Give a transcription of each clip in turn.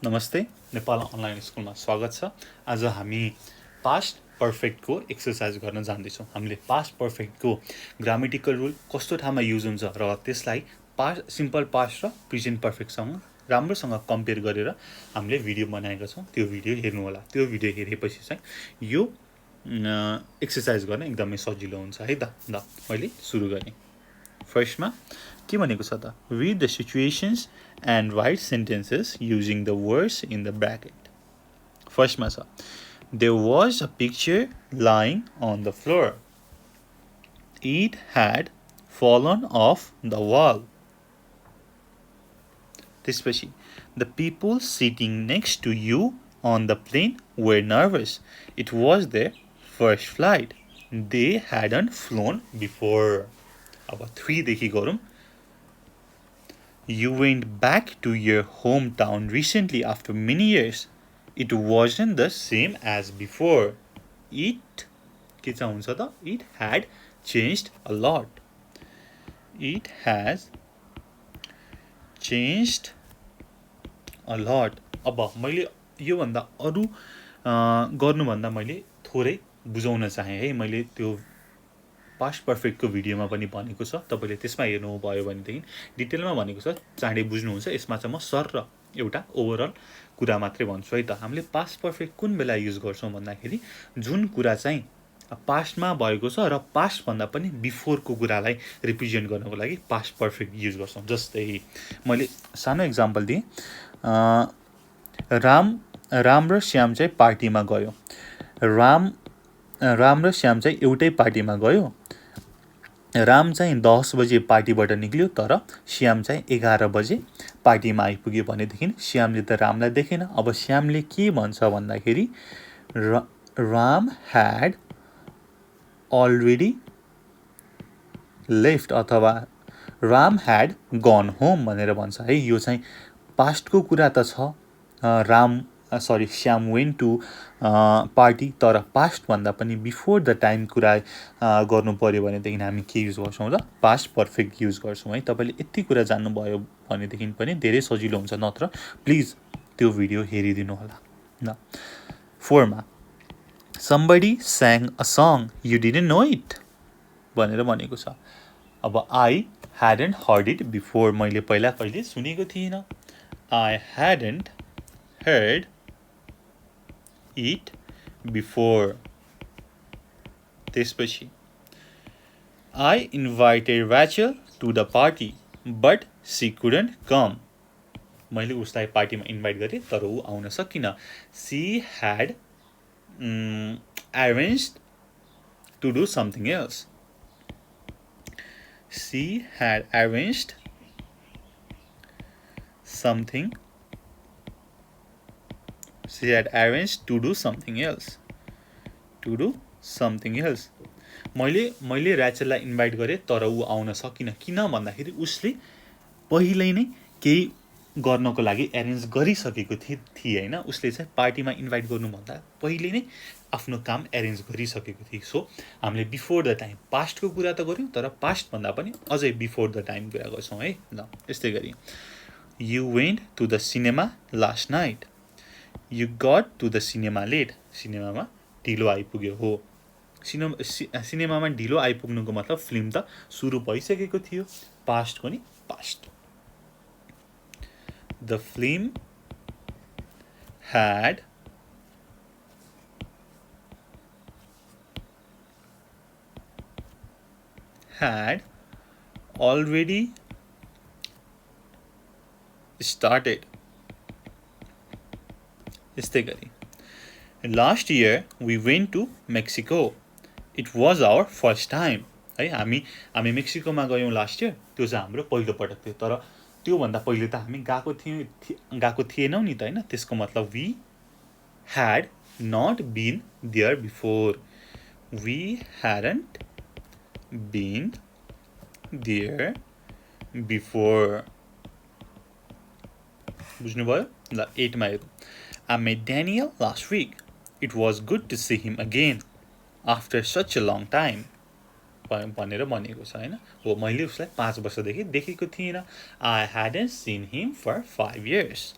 नमस्ते नेपाल अनलाइन स्कुलमा स्वागत छ। आज हामी पास्ट पर्फेक्टको एक्सरसाइज गर्न जान्दैछौँ। हामीले पास्ट पर्फेक्टको ग्रामेटिकल रुल कस्तो ठाउँमा युज हुन्छ र त्यसलाई सिम्पल पास्ट र प्रेजेन्ट पर्फेक्टसँग राम्रोसँग कम्पेयर गरेर हामीले भिडियो बनाएका छौँ। त्यो भिडियो हेर्नु होला। त्यो भिडियो हेरेपछि चाहिँ यो एक्सरसाइज गर्न एकदमै सजिलो हुन्छ है त। ल मैले सुरु गरेँ। फर्स्टमा के भनेको छ त, read the situations and write sentences using the words in the bracket. फर्स्टमा छ, there was a picture lying on the floor. It had fallen off the wall. त्यसपछि, the people sitting next to you on the plane were nervous. It was their first flight. They hadn't flown before. अब 3 देखि गरौँ। You went back to your hometown recently after many years. It wasn't the same as before. It के चाहिँ हुन्छ त? It had changed a lot. It has changed a lot. अब मैले यो भन्दा अरु गर्नुभन्दा मैले थोरै बुझाउन चाहे है। मैले त्यो पास्ट पर्फेक्टको भिडियोमा पनि भनेको छ, तपाईले त्यसमा हेर्नुभयो भनेदेखि डिटेलमा भनेको छ, चाँडै बुझ्नुहुन्छ। यसमा चाहिँ म सर र एउटा ओभरअल कुरा मात्रै भन्छु है त। हामीले पास्ट पर्फेक्ट कुन बेला युज गर्छौँ भन्दाखेरि जुन कुरा चाहिँ पास्टमा भएको छ र पास्ट भन्दा पनि बिफोरको कुरालाई रिप्रेजेन्ट गर्नको लागि पास्ट पर्फेक्ट युज गर्छौँ। जस्तै मैले सानो एक्जाम्पल दिएँ, राम र श्याम चाहिँ पार्टीमा गयो। राम र श्याम चाहिँ एउटै पार्टीमा गयो। राम चाहिँ 10 बजे पार्टीबाट निक्ल्यो, तर श्याम चाहिँ 11 बजे पार्टीमा आइपुग्यो भनेदेखि श्यामले त रामलाई देखेन। अब श्यामले के भन्छ भन्दाखेरि राम ह्याड अलरेडी लेफ्ट अथवा राम ह्याड गन होम भनेर भन्छ है। यो चाहिँ पास्टको कुरा त छ, श्याम वेन्ट टु पार्टी, तर पास्ट भन्दा पनि बिफोर द टाइम कुरा गर्नु पर्यो भनेदेखि हामी के युज गर्छौँ त? पास्ट पर्फेक्ट युज गर्छौँ है। तपाईँले यति कुरा जान्नुभयो भनेदेखि पनि धेरै सजिलो हुन्छ, नत्र प्लिज त्यो भिडियो हेरिदिनु होला। ल 4 मा, somebody sang a song, you didn't know it भनेर भनेको छ। अब I hadn't heard it before, मैले पहिला कहिले सुनेको थिइनँ। I hadn't heard it before. त्यसपछि, I invited Rachel to the party, but she couldn't come. मैले उसलाई पार्टीमा इन्भाइट गरेँ तर ऊ आउन सकिन। She had arranged to do something else. She had arranged something. She had arranged to do something else. To do something else. मैले ऱ्याचललाई invite गरेँ तर ऊ आउन सकिन। किन भन्दाखेरि उसले पहिल्यै नै केही गर्नको लागि एरेन्ज गरिसकेको थिए हैन। उसले चाहिँ पार्टीमा इन्भाइट गर्नुभन्दा पहिले नै आफ्नो काम एरेन्ज गरिसकेको थिए। सो हामीले बिफोर द टाइम पास्टको कुरा त गर्यौँ, तर पास्ट भन्दा पनि अझै बिफोर द टाइम कुरा गर्छौँ है। ल यस्तै गरी, You went to the cinema last night. You got to the cinema late. सिनेमामा ढिलो आइपुग्यो हो। सिनेमामा ढिलो आइपुग्नुको मतलब फिल्म त सुरु भइसकेको थियो। पास्टको नि past. The film had already started. यस्तै गरी, Last year we went to Mexico. It was our first time. है, हामी मेक्सिकोमा गयौँ लास्ट इयर। त्यो चाहिँ हाम्रो पहिलो पटक थियो। तर त्योभन्दा पहिले त हामी गएको थिएनौँ नि त हैन। त्यसको मतलब we had not been there before. We hadn't been there before. बुझ्नुभयो? ल 8 मा हेरौँ। I met Daniel last week. It was good to see him again after such a long time. भनेर भनेको छ हैन। हो, मैले उसलाई 5 वर्षदेखि देखेको थिइनँ। I hadn't seen him for 5 years.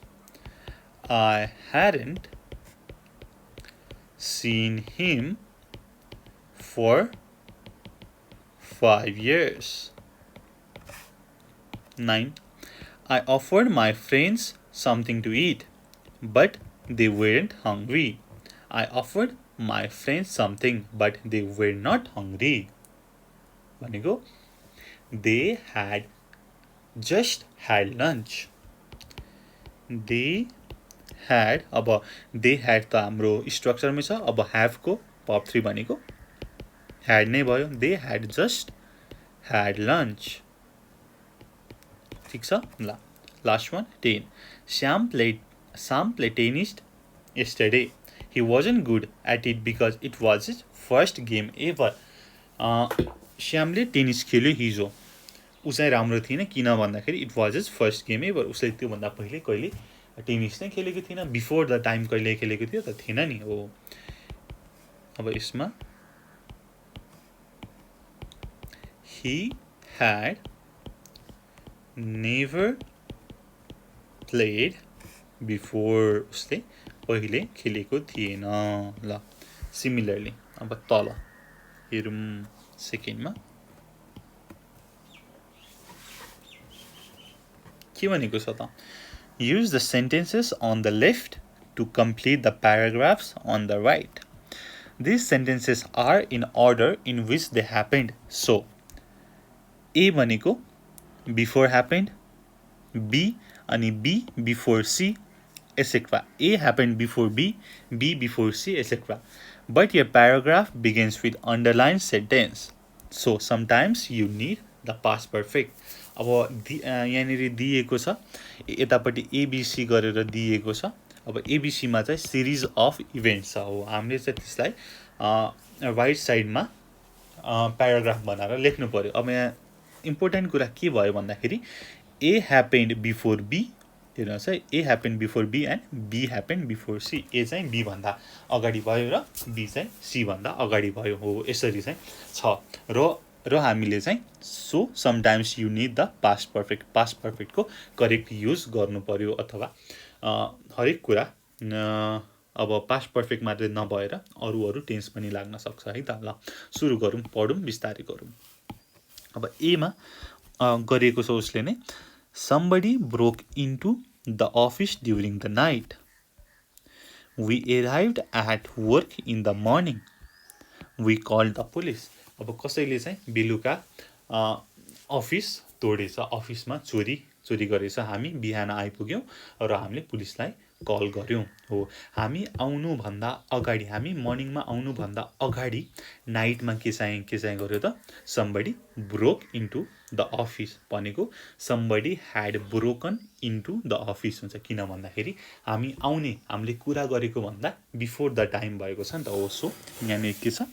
I hadn't seen him for 5 years. 9. I offered my friends something to eat, but they weren't hungry. I offered my friends something, but they were not hungry. भनेको they had just had lunch. They had, अब they had त हाम्रो स्ट्रक्चरमै छ. अब have को pop 3 भनेको had नै भयो. They had just had lunch. ठिक छ ल. Last one 10. Sam played tennis yesterday. He wasn't good at it because it was his first game ever. श्यामले टेनिस खेल्यो हिजो. ऊ चाहिँ राम्रो थिएन किन भन्दाखेरि it was his first game ever. उसले त्योभन्दा पहिले कहिले टेनिस नै खेलेको थिएन. बिफोर द टाइम कहिले खेलेको थियो त थिएन नि हो. अब यसमा he had never played before. उसले पहिले खेलेको थिएन. ल सिमिलरली अब तल हेरौँ सेकेन्डमा के भनेको छ त. Use the sentences on the left to complete the paragraphs on the right. These sentences are in order in which they happened. So A भनेको before happened, B अनि B before C, etc. A happened before B, B before C, etc. But your paragraph begins with underlined sentence. So sometimes you need the past perfect. अब यहाँनिर दिएको छ यतापट्टि ABC गरेर दिएको छ. अब एबिसीमा चाहिँ सिरिज अफ इभेन्ट्स छ हो. हामीले चाहिँ त्यसलाई राइट साइडमा प्याराग्राफ बनाएर लेख्नु पर्यो. अब यहाँ इम्पोर्टेन्ट कुरा के भयो भन्दाखेरि ए ह्यापेन्ड बिफोर बी. हेर्नुहोस् है, A happened before B and B happened before C. A चाहिँ बी भन्दा अगाडि भयो र बी चाहिँ सी भन्दा अगाडि भयो हो. यसरी चाहिँ छ र हामीले चाहिँ so sometimes you need the past perfect. Past पर्फेक्टको करेक्ट युज गर्नु पर्यो अथवा हरेक कुरा अब पास्ट पर्फेक्ट मात्रै नभएर अरू टेन्स पनि लाग्न सक्छ है त. ल सुरु गरौँ, पढौँ, बिस्तारै गरौँ. अब एमा गरिएको छ उसले नै somebody broke into the office during the night. We arrived at work in the morning. We called the police. अब कसैले चाहिँ बेलुका अफिस तोडेछ, अफिसमा चोरी गरेछ. हामी बिहान आइपुग्यौँ र हामीले पुलिसलाई कल गऱ्यौँ हो. हामी आउनुभन्दा अगाडि, हामी मर्निङमा आउनुभन्दा अगाडि नाइटमा के चाहिँ गर्यो त. somebody broke into the office भनेको somebody had broken into the office हुन्छ. किन भन्दाखेरि हामीले कुरा गरेको भन्दा बिफोर द टाइम भएको छ नि त हो. सो यहाँनिर के छ,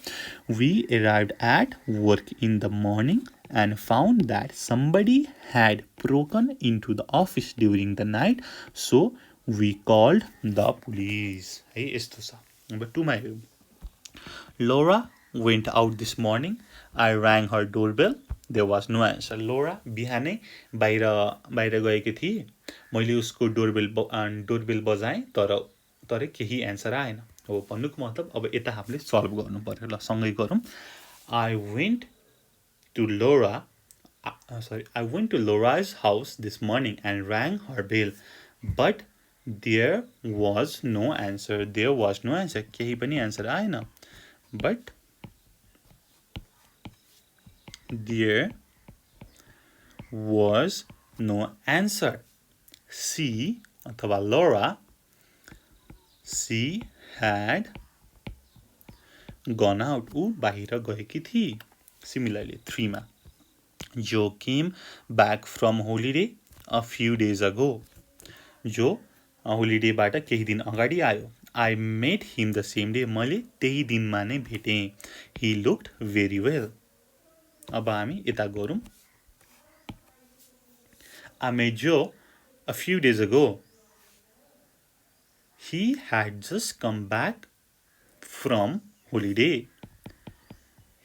we arrived at work in the morning and found that somebody had broken into the office during the night, so we called the police. है यस्तो छ. नम्बर 2 मा हेरौँ. Laura went out this morning. I rang her doorbell. There was no answer. Laura बिहानै बाहिर गएकी थिए. मैले उसको डोरबेल बजाएँ तर केही एन्सर आएन हो. भन्नुको मतलब अब यता हामीले सल्भ गर्नु पर्यो. ल सँगै गरौँ. I went to Laura's house this morning and rang her bell, but there was no answer. केही पनि एन्सर आएन. But there was no answer. She अथवा Laura, she had gone out. ऊ बाहिर गएकी थिए. Similarly 3 मा Joe came back from holiday a few days ago. जो होलिडेबाट केही दिन अगाडि आयो. I met him the same day. मैले त्यही दिनमा नै भेटेँ. He looked very well. अब हामी यता गरौँ. I met Joe a few days ago. He had just come back from holiday.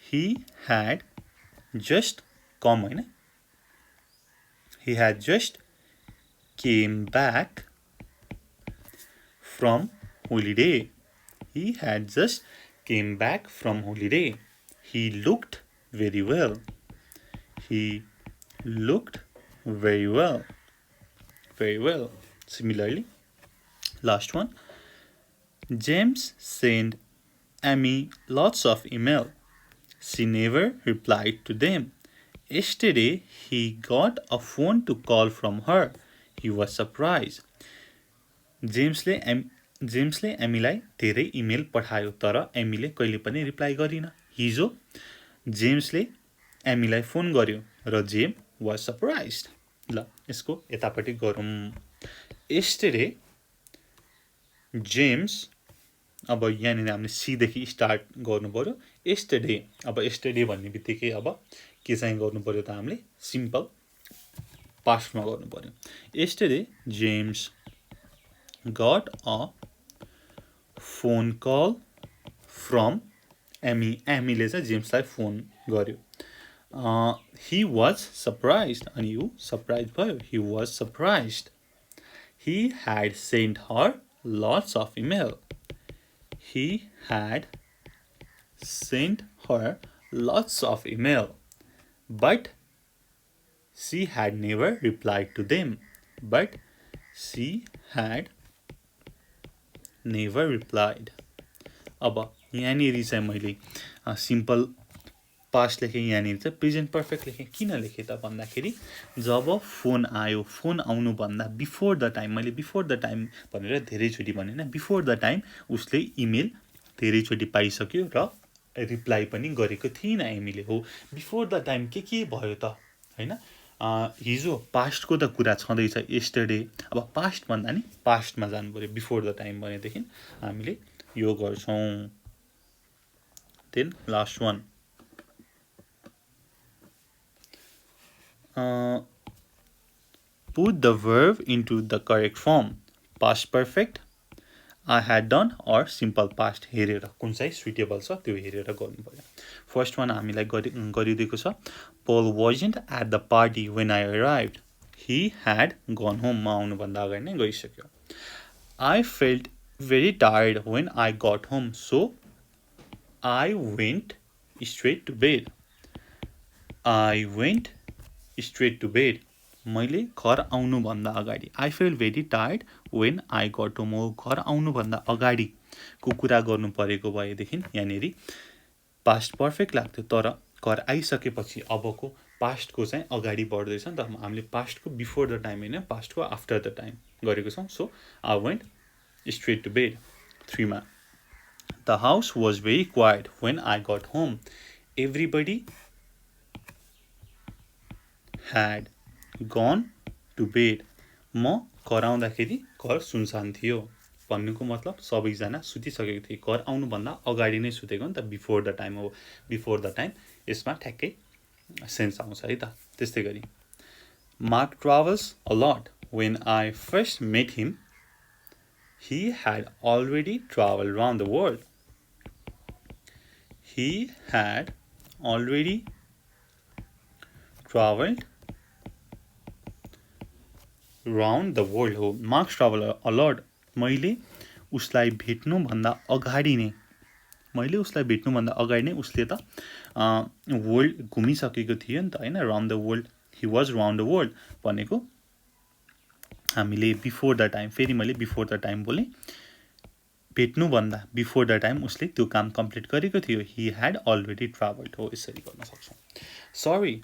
He had just come, होइन, he had just came back from holiday. He had just came back from holiday. He looked very well. He looked very well. Very well. Similarly, last one. James sent Amy lots of email. She never replied to them. Yesterday, he got a phone to call from her. He was surprised. जेम्सले एमीलाई धेरै email पठायो तर एमीले कहिले पनि reply गरिन. हिजो जेम्सले एमीलाई phone गर्यो र GeM was surprised. ल यसको यतापट्टि गरौँ. yesterday जेम्स, अब यहाँनिर हामीले सीदेखि स्टार्ट गर्नु पर्यो. yesterday, अब yesterday भन्ने बित्तिकै अब के चाहिँ गर्नु पर्यो त हामीले सिम्पल पास्टमा गर्नु पर्यो. yesterday James got a phone call from Amy. एमीले चाहिँ जेम्सलाई फोन गर्यो. He was surprised. अनि यो सरप्राइज भयो. He was surprised. He had sent her lots of email. He had sent her lots of email. But she had never replied to them. But she had never replied. अब यहाँनिर चाहिँ मैले simple past लेखेँ, यहाँनिर चाहिँ present perfect लेखेँ. किन लेखेँ त भन्दाखेरि जब phone आयो, फोन आउनुभन्दा बिफोर द टाइम, मैले बिफोर द टाइम भनेर धेरैचोटि भनेन, बिफोर द टाइम उसले इमेल धेरैचोटि पाइसक्यो र रिप्लाई पनि गरेको थिएन एमीले. हो बिफोर द टाइम के भयो त होइन. हिजो पास्टको त कुरा छँदैछ yesterday. अब पास्ट भन्दा नि पास्टमा जानु पर्यो. बिफोर द टाइम भनेदेखि हामीले यो गर्छौँ. Then last one. Put the verb into the correct form. Past perfect, I had done, or simple past. हेरेर कुन चाहिँ सुइटेबल छ त्यो हेरेर गर्नु पर्यो. फर्स्ट वान हामीलाई गरिदिएको छ. Paul wasn't at the party when I arrived. He had gone home. म आउनुभन्दा अगाडि नै गइसक्यो. I felt very tired when I got home, so I went straight to bed. I went straight to bed. मैले घर आउनुभन्दा अगाडि. I felt very tired when I got home. घर आउनुभन्दा अगाडिको कुरा गर्नु परेको भएदेखि यहाँनिर पास्ट पर्फेक्ट लाग्थ्यो. तर घर आइसकेपछि अबको पास्टको चाहिँ अगाडि बढ्दैछ नि त. हामीले पास्टको बिफोर द टाइम होइन, पास्टको आफ्टर द टाइम गरेको छौँ. So I went straight to bed. 3 मा the house was very quiet when I got home. Everybody had gone to bed. म घर आउँदाखेरि घर सुनसान थियो. भन्नुको मतलब सबैजना सुतिसकेको थिए. घर आउनुभन्दा अगाडि नै सुतेको नि त, बिफोर द टाइम हो. बिफोर द टाइम यसमा ठ्याक्कै सेन्स आउँछ है त. त्यस्तै गरी Mark travels a lot. When I first met him, he had already traveled around the world. He had already traveled around the world. हो Mark travel a lot. मैले उसलाई भेट्नुभन्दा अगाडि नै उसले त वर्ल्ड घुमिसकेको थियो नि त होइन. Round the world, he was round the world भनेको हामीले बिफोर द टाइम. फेरि मैले बिफोर द टाइम बोलेँ. भेट्नुभन्दा बिफोर द टाइम उसले त्यो काम कम्प्लिट गरेको थियो. He had already travelled. हो यसरी गर्न सक्छौँ. Sorry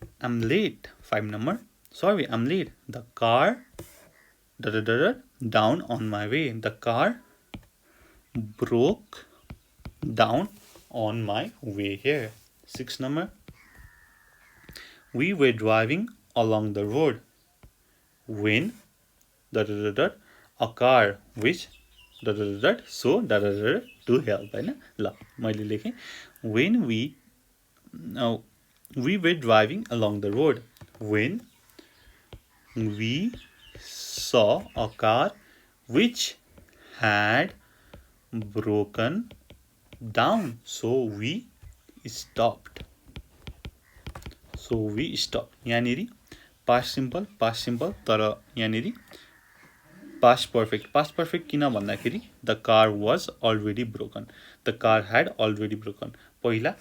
I am late. 5 number. Sorry I am late. The car down on my way. The car broke down on my way here. 6 number. We were driving along the road when a car which so to help होइन. ल मैले लेखेँ when we were driving along the road when we saw a car which had broken down, so we stopped. यहाँनिर past simple तर यहाँनिर past perfect किन भन्दाखेरि the car was already broken, the car had already broken. पहिला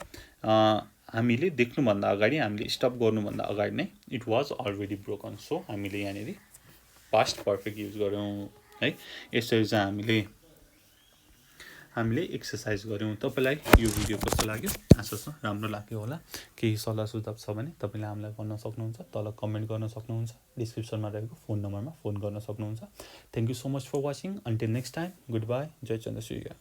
हामीले देख्नुभन्दा अगाडि, हामीले stop गर्नुभन्दा अगाडि नै it was already broken. So हामीले यहाँनिर पास्ट पर्फेक्ट युज गऱ्यौँ है। यसरी चाहिँ हामीले एक्सर्साइज गऱ्यौँ। तपाईँलाई यो भिडियो कस्तो लाग्यो? आशा छ राम्रो लाग्यो होला। केही सल्लाह सुझाव छ भने तपाईँले हामीलाई गर्न सक्नुहुन्छ, तल कमेन्ट गर्न सक्नुहुन्छ, डिस्क्रिप्सनमा रहेको फोन नम्बरमा फोन गर्न सक्नुहुन्छ। Thank you so much for watching. Until next time, good bye, जय चन्द्रसूर्य।